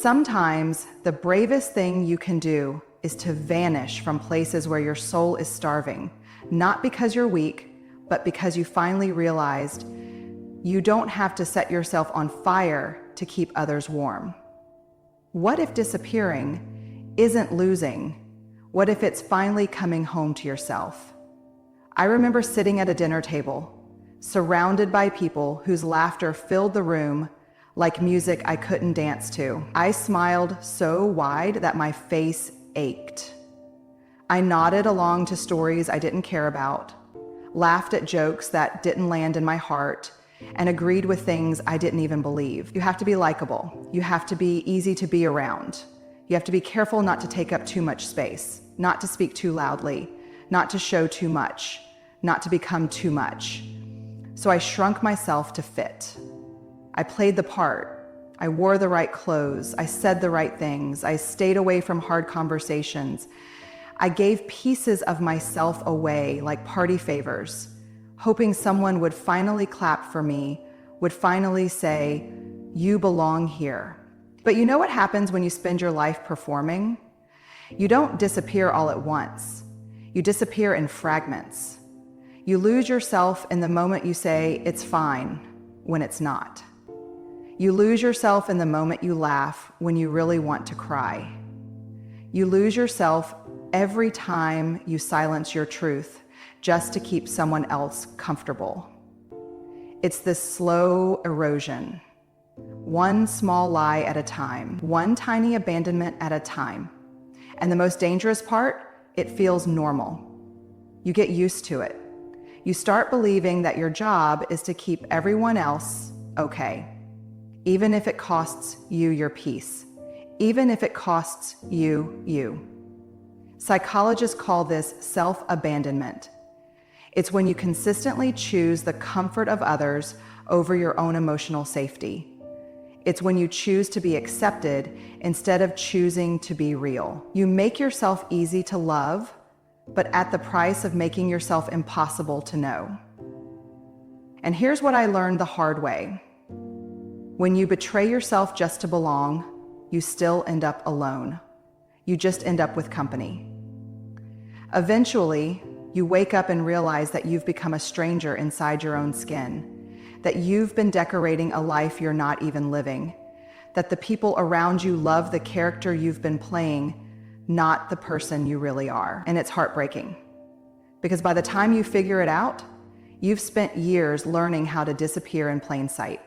Sometimes the bravest thing you can do is to vanish from places where your soul is starving, not because you're weak, but because you finally realized you don't have to set yourself on fire to keep others warm. What if disappearing isn't losing? What if it's finally coming home to yourself? I remember sitting at a dinner table, surrounded by people whose laughter filled the room like music I couldn't dance to. I smiled so wide that my face ached. I nodded along to stories I didn't care about, laughed at jokes that didn't land in my heart, and agreed with things I didn't even believe. You have to be likable. You have to be easy to be around. You have to be careful not to take up too much space, not to speak too loudly, not to show too much, not to become too much. So I shrunk myself to fit. I played the part. I wore the right clothes. I said the right things. I stayed away from hard conversations. I gave pieces of myself away like party favors, hoping someone would finally clap for me, would finally say, "You belong here." But you know what happens when you spend your life performing? You don't disappear all at once. You disappear in fragments. You lose yourself in the moment you say, "It's fine," when it's not. You lose yourself in the moment you laugh when you really want to cry. You lose yourself every time you silence your truth just to keep someone else comfortable. It's this slow erosion, one small lie at a time, one tiny abandonment at a time. And the most dangerous part, it feels normal. You get used to it. You start believing that your job is to keep everyone else okay, even if it costs you your peace, even if it costs you. Psychologists call this self-abandonment. It's when you consistently choose the comfort of others over your own emotional safety. It's when you choose to be accepted instead of choosing to be real. You make yourself easy to love, but at the price of making yourself impossible to know. And here's what I learned the hard way. When you betray yourself just to belong, you still end up alone. You just end up with company. Eventually, you wake up and realize that you've become a stranger inside your own skin, that you've been decorating a life you're not even living, that the people around you love the character you've been playing, not the person you really are. And it's heartbreaking, because by the time you figure it out, you've spent years learning how to disappear in plain sight.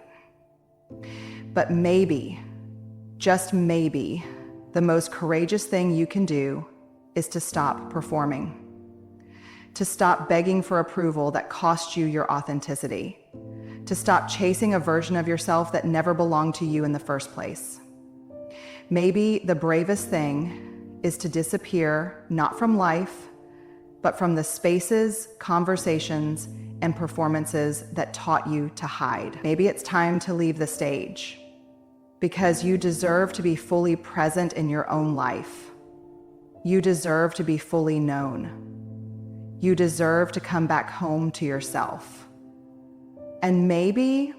But maybe, just maybe, the most courageous thing you can do is to stop performing, to stop begging for approval that cost you your authenticity, to stop chasing a version of yourself that never belonged to you in the first place. Maybe the bravest thing is to disappear, not from life, but from the spaces, conversations, and performances that taught you to hide. Maybe it's time to leave the stage, because you deserve to be fully present in your own life. You deserve to be fully known. You deserve to come back home to yourself. And maybe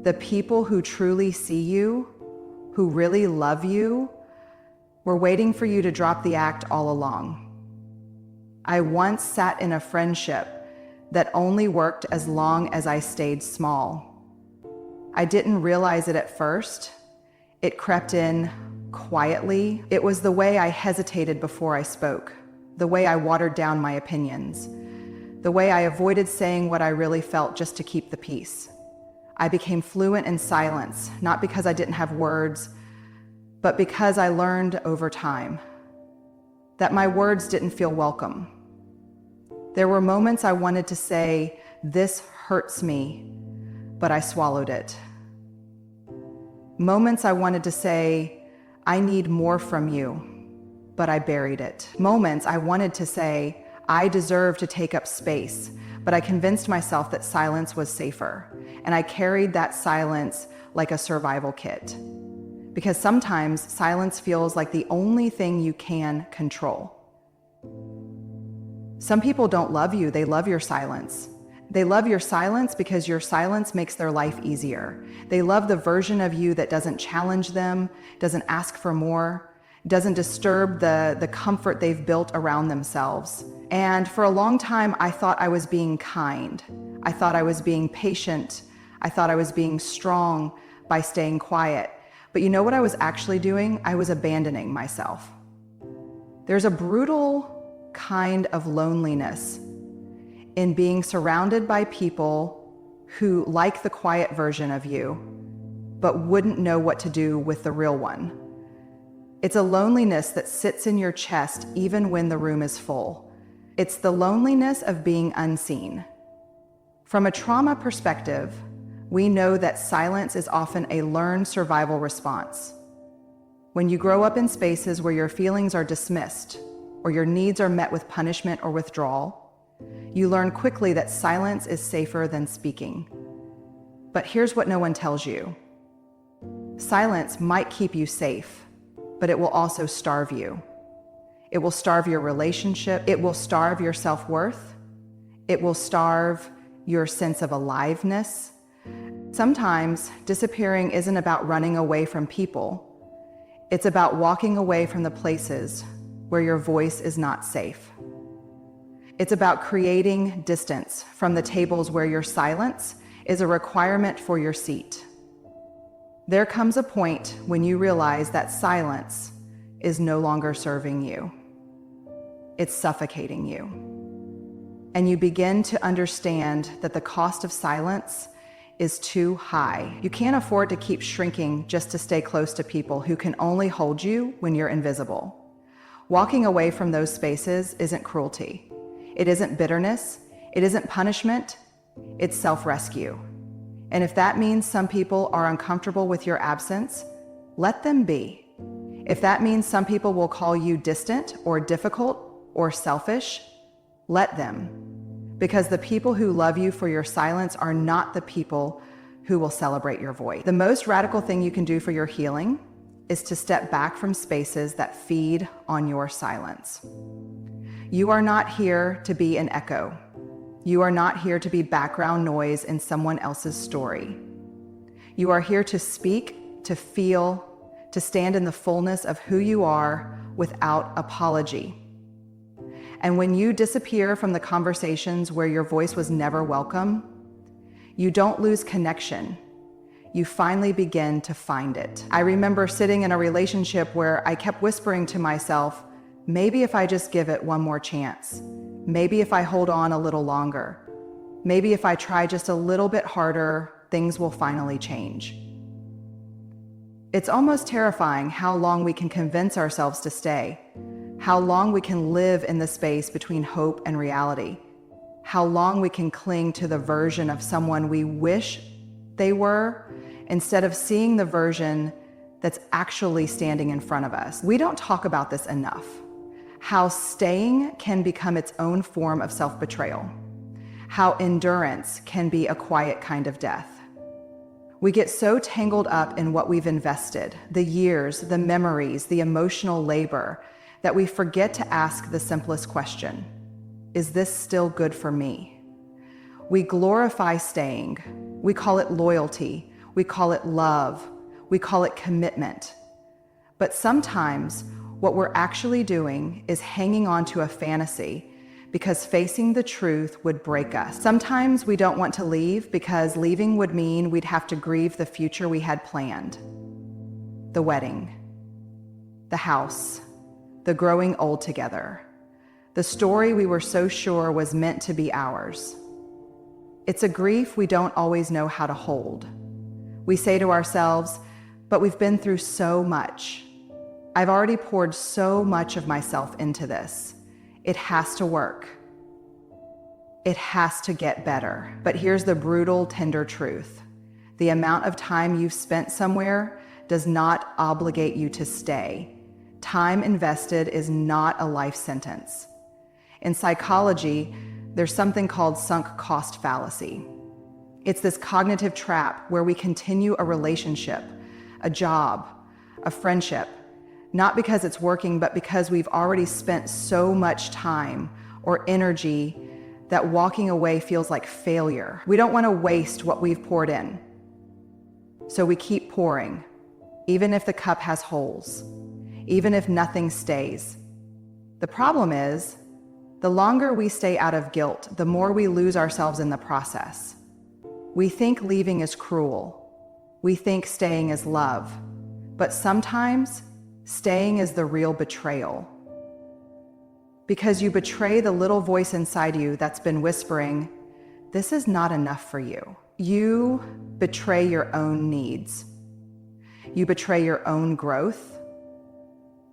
the people who truly see you, who really love you, were waiting for you to drop the act all along. I once sat in a friendship that only worked as long as I stayed small. I didn't realize it at first. It crept in quietly. It was the way I hesitated before I spoke, the way I watered down my opinions, the way I avoided saying what I really felt just to keep the peace. I became fluent in silence, not because I didn't have words, but because I learned over time that my words didn't feel welcome. There were moments I wanted to say, "This hurts me," but I swallowed it. Moments I wanted to say, "I need more from you," but I buried it. Moments I wanted to say, "I deserve to take up space," but I convinced myself that silence was safer, and I carried that silence like a survival kit. Because sometimes silence feels like the only thing you can control. Some people don't love you, they love your silence. They love your silence because your silence makes their life easier. They love the version of you that doesn't challenge them, doesn't ask for more, doesn't disturb the comfort they've built around themselves. And for a long time, I thought I was being kind. I thought I was being patient. I thought I was being strong by staying quiet. But you know what I was actually doing? I was abandoning myself. There's a brutal kind of loneliness in being surrounded by people who like the quiet version of you, but wouldn't know what to do with the real one. It's a loneliness that sits in your chest even when the room is full. It's the loneliness of being unseen. From a trauma perspective, we know that silence is often a learned survival response. When you grow up in spaces where your feelings are dismissed, or your needs are met with punishment or withdrawal, you learn quickly that silence is safer than speaking. But here's what no one tells you. Silence might keep you safe, but it will also starve you. It will starve your relationship. It will starve your self-worth. It will starve your sense of aliveness. Sometimes disappearing isn't about running away from people. It's about walking away from the places where your voice is not safe. It's about creating distance from the tables where your silence is a requirement for your seat. There comes a point when you realize that silence is no longer serving you. It's suffocating you. And you begin to understand that the cost of silence is too high. You can't afford to keep shrinking just to stay close to people who can only hold you when you're invisible. Walking away from those spaces isn't cruelty. It isn't bitterness, it isn't punishment, it's self-rescue. And if that means some people are uncomfortable with your absence, let them be. If that means some people will call you distant or difficult or selfish, let them. Because the people who love you for your silence are not the people who will celebrate your voice. The most radical thing you can do for your healing is to step back from spaces that feed on your silence. You are not here to be an echo. You are not here to be background noise in someone else's story. You are here to speak, to feel, to stand in the fullness of who you are without apology. And when you disappear from the conversations where your voice was never welcome, you don't lose connection. You finally begin to find it. I remember sitting in a relationship where I kept whispering to myself, maybe if I just give it one more chance, maybe if I hold on a little longer, maybe if I try just a little bit harder, things will finally change. It's almost terrifying how long we can convince ourselves to stay, how long we can live in the space between hope and reality, how long we can cling to the version of someone we wish they were instead of seeing the version that's actually standing in front of us. We don't talk about this enough. How staying can become its own form of self-betrayal. How endurance can be a quiet kind of death. We get so tangled up in what we've invested, the years, the memories, the emotional labor, that we forget to ask the simplest question: is this still good for me? We glorify staying. We call it loyalty. We call it love. We call it commitment. But sometimes what we're actually doing is hanging on to a fantasy because facing the truth would break us. Sometimes we don't want to leave because leaving would mean we'd have to grieve the future we had planned. The wedding, the house, the growing old together, the story we were so sure was meant to be ours. It's a grief we don't always know how to hold. We say to ourselves, but we've been through so much. I've already poured so much of myself into this. It has to work. It has to get better. But here's the brutal, tender truth. The amount of time you've spent somewhere does not obligate you to stay. Time invested is not a life sentence. In psychology, there's something called sunk cost fallacy. It's this cognitive trap where we continue a relationship, a job, a friendship, not because it's working, but because we've already spent so much time or energy that walking away feels like failure. We don't want to waste what we've poured in. So we keep pouring, even if the cup has holes, even if nothing stays. The problem is, the longer we stay out of guilt, the more we lose ourselves in the process. We think leaving is cruel. We think staying is love. But sometimes, staying is the real betrayal. Because you betray the little voice inside you that's been whispering, "This is not enough for you." You betray your own needs. You betray your own growth.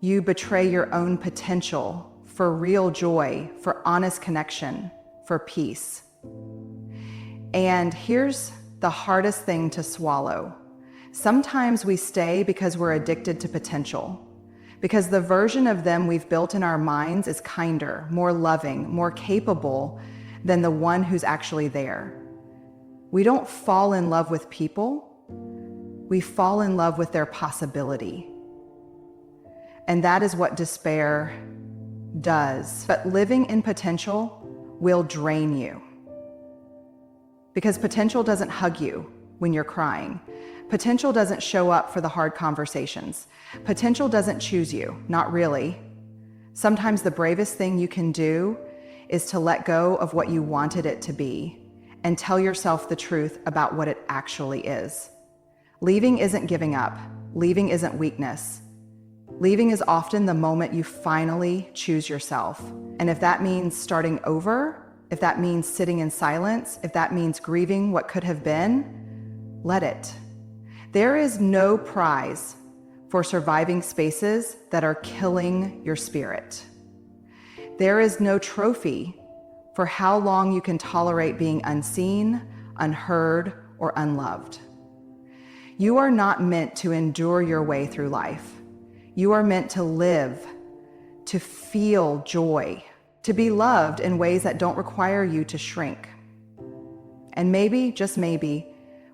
You betray your own potential for real joy, for honest connection, for peace. And here's the hardest thing to swallow. Sometimes we stay because we're addicted to potential, because the version of them we've built in our minds is kinder, more loving, more capable than the one who's actually there. We don't fall in love with people, we fall in love with their possibility. And that is what despair does. But living in potential will drain you. Because potential doesn't hug you when you're crying. Potential doesn't show up for the hard conversations. Potential doesn't choose you, not really. Sometimes the bravest thing you can do is to let go of what you wanted it to be and tell yourself the truth about what it actually is. Leaving isn't giving up. Leaving isn't weakness. Leaving is often the moment you finally choose yourself. And if that means starting over, if that means sitting in silence, if that means grieving what could have been, let it. There is no prize for surviving spaces that are killing your spirit. There is no trophy for how long you can tolerate being unseen, unheard, or unloved. You are not meant to endure your way through life. You are meant to live, to feel joy, to be loved in ways that don't require you to shrink. And maybe, just maybe,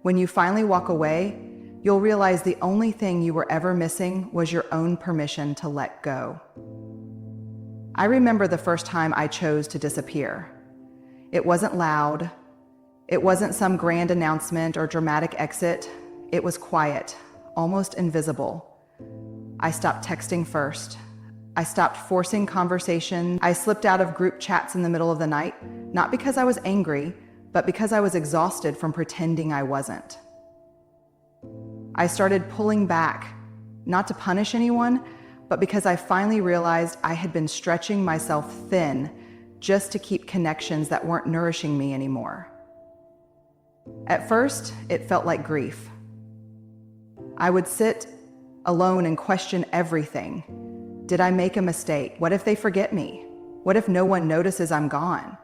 when you finally walk away, you'll realize the only thing you were ever missing was your own permission to let go. I remember the first time I chose to disappear. It wasn't loud. It wasn't some grand announcement or dramatic exit. It was quiet, almost invisible. I stopped texting first. I stopped forcing conversation. I slipped out of group chats in the middle of the night, not because I was angry, but because I was exhausted from pretending I wasn't. I started pulling back, not to punish anyone, but because I finally realized I had been stretching myself thin just to keep connections that weren't nourishing me anymore. At first, it felt like grief. I would sit alone and question everything. Did I make a mistake? What if they forget me? What if no one notices I'm gone?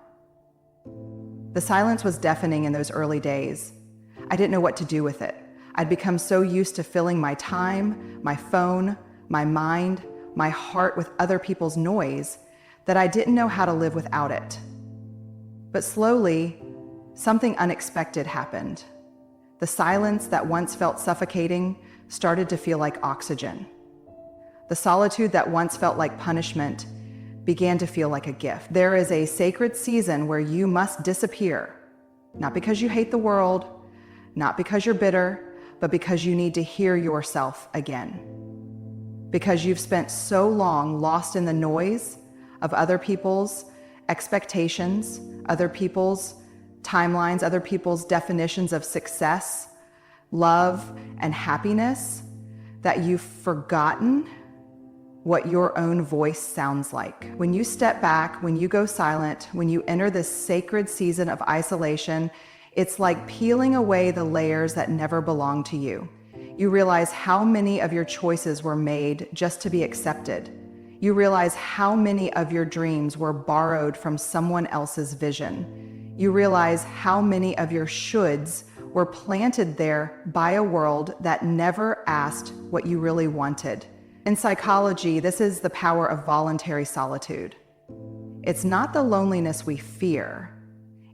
The silence was deafening in those early days. I didn't know what to do with it. I'd become so used to filling my time, my phone, my mind, my heart with other people's noise that I didn't know how to live without it. But slowly, something unexpected happened. The silence that once felt suffocating started to feel like oxygen. The solitude that once felt like punishment began to feel like a gift. There is a sacred season where you must disappear, not because you hate the world, not because you're bitter, but because you need to hear yourself again. Because you've spent so long lost in the noise of other people's expectations, other people's timelines, other people's definitions of success, love, and happiness, that you've forgotten what your own voice sounds like. When you step back, when you go silent, when you enter this sacred season of isolation, it's like peeling away the layers that never belonged to you. You realize how many of your choices were made just to be accepted. You realize how many of your dreams were borrowed from someone else's vision. You realize how many of your shoulds were planted there by a world that never asked what you really wanted. In psychology, this is the power of voluntary solitude. It's not the loneliness we fear.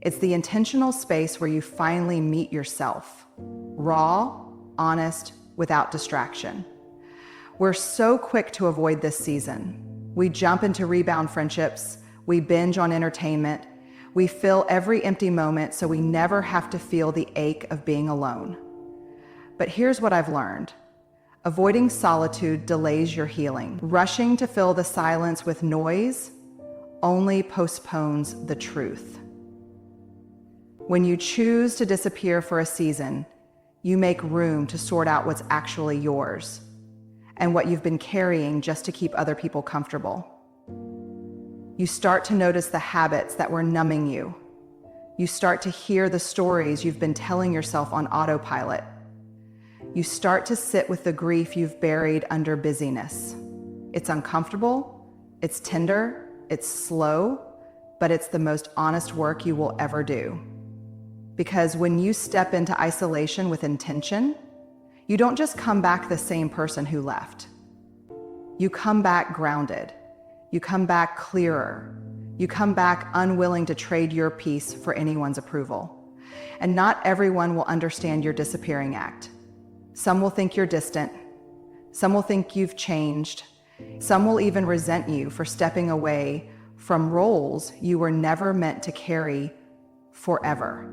It's the intentional space where you finally meet yourself. Raw, honest, without distraction. We're so quick to avoid this season. We jump into rebound friendships. We binge on entertainment. We fill every empty moment so we never have to feel the ache of being alone. But here's what I've learned. Avoiding solitude delays your healing. Rushing to fill the silence with noise only postpones the truth. When you choose to disappear for a season, you make room to sort out what's actually yours and what you've been carrying just to keep other people comfortable. You start to notice the habits that were numbing you. You start to hear the stories you've been telling yourself on autopilot. You start to sit with the grief you've buried under busyness. It's uncomfortable, it's tender, it's slow, but it's the most honest work you will ever do. Because when you step into isolation with intention, you don't just come back the same person who left. You come back grounded. You come back clearer. You come back unwilling to trade your peace for anyone's approval. And not everyone will understand your disappearing act. Some will think you're distant. Some will think you've changed. Some will even resent you for stepping away from roles you were never meant to carry forever.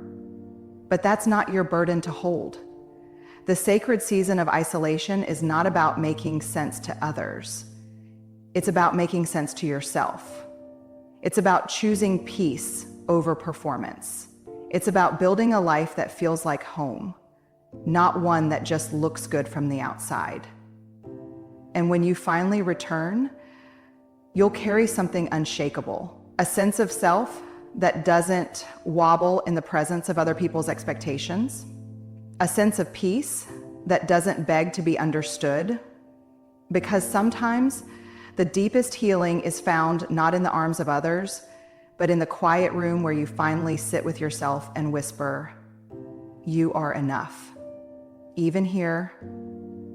But that's not your burden to hold. The sacred season of isolation is not about making sense to others. It's about making sense to yourself. It's about choosing peace over performance. It's about building a life that feels like home, not one that just looks good from the outside. And when you finally return, you'll carry something unshakable, a sense of self that doesn't wobble in the presence of other people's expectations, a sense of peace that doesn't beg to be understood, because sometimes the deepest healing is found not in the arms of others, but in the quiet room where you finally sit with yourself and whisper, "You are enough. Even here,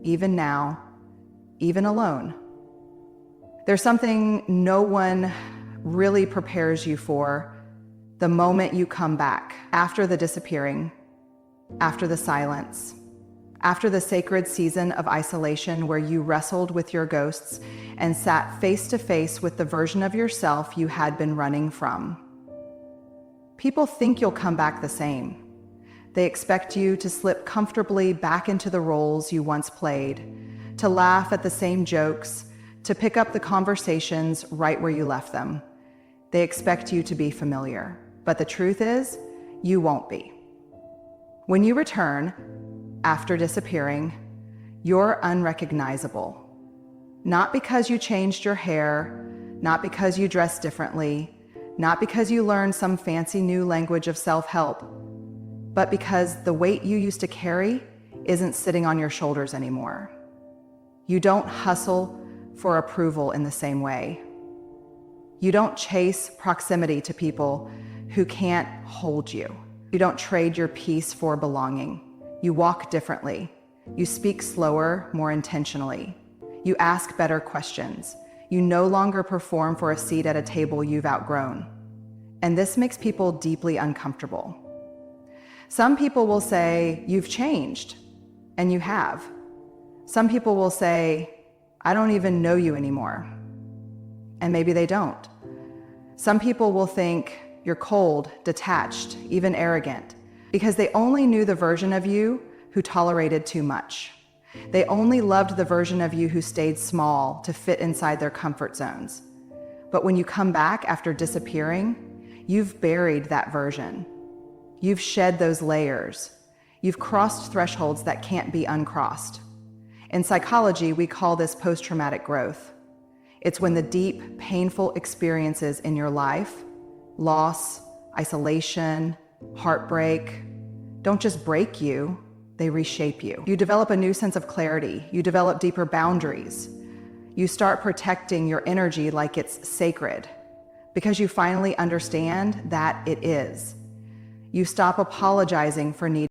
even now, even alone." There's something no one really prepares you for the moment you come back, after the disappearing, after the silence, after the sacred season of isolation where you wrestled with your ghosts and sat face to face with the version of yourself you had been running from. People think you'll come back the same. They expect you to slip comfortably back into the roles you once played, to laugh at the same jokes, to pick up the conversations right where you left them. They expect you to be familiar. But the truth is, you won't be. When you return, after disappearing, you're unrecognizable. Not because you changed your hair, not because you dressed differently, not because you learned some fancy new language of self-help, but because the weight you used to carry isn't sitting on your shoulders anymore. You don't hustle for approval in the same way. You don't chase proximity to people who can't hold you. You don't trade your peace for belonging. You walk differently. You speak slower, more intentionally. You ask better questions. You no longer perform for a seat at a table you've outgrown. And this makes people deeply uncomfortable. Some people will say, "You've changed," and you have. Some people will say, "I don't even know you anymore," and maybe they don't. Some people will think you're cold, detached, even arrogant, because they only knew the version of you who tolerated too much. They only loved the version of you who stayed small to fit inside their comfort zones. But when you come back after disappearing, you've buried that version. You've shed those layers. You've crossed thresholds that can't be uncrossed. In psychology, we call this post-traumatic growth. It's when the deep, painful experiences in your life, loss, isolation, heartbreak, don't just break you, they reshape you. You develop a new sense of clarity. You develop deeper boundaries. You start protecting your energy like it's sacred, because you finally understand that it is. You stop apologizing for needing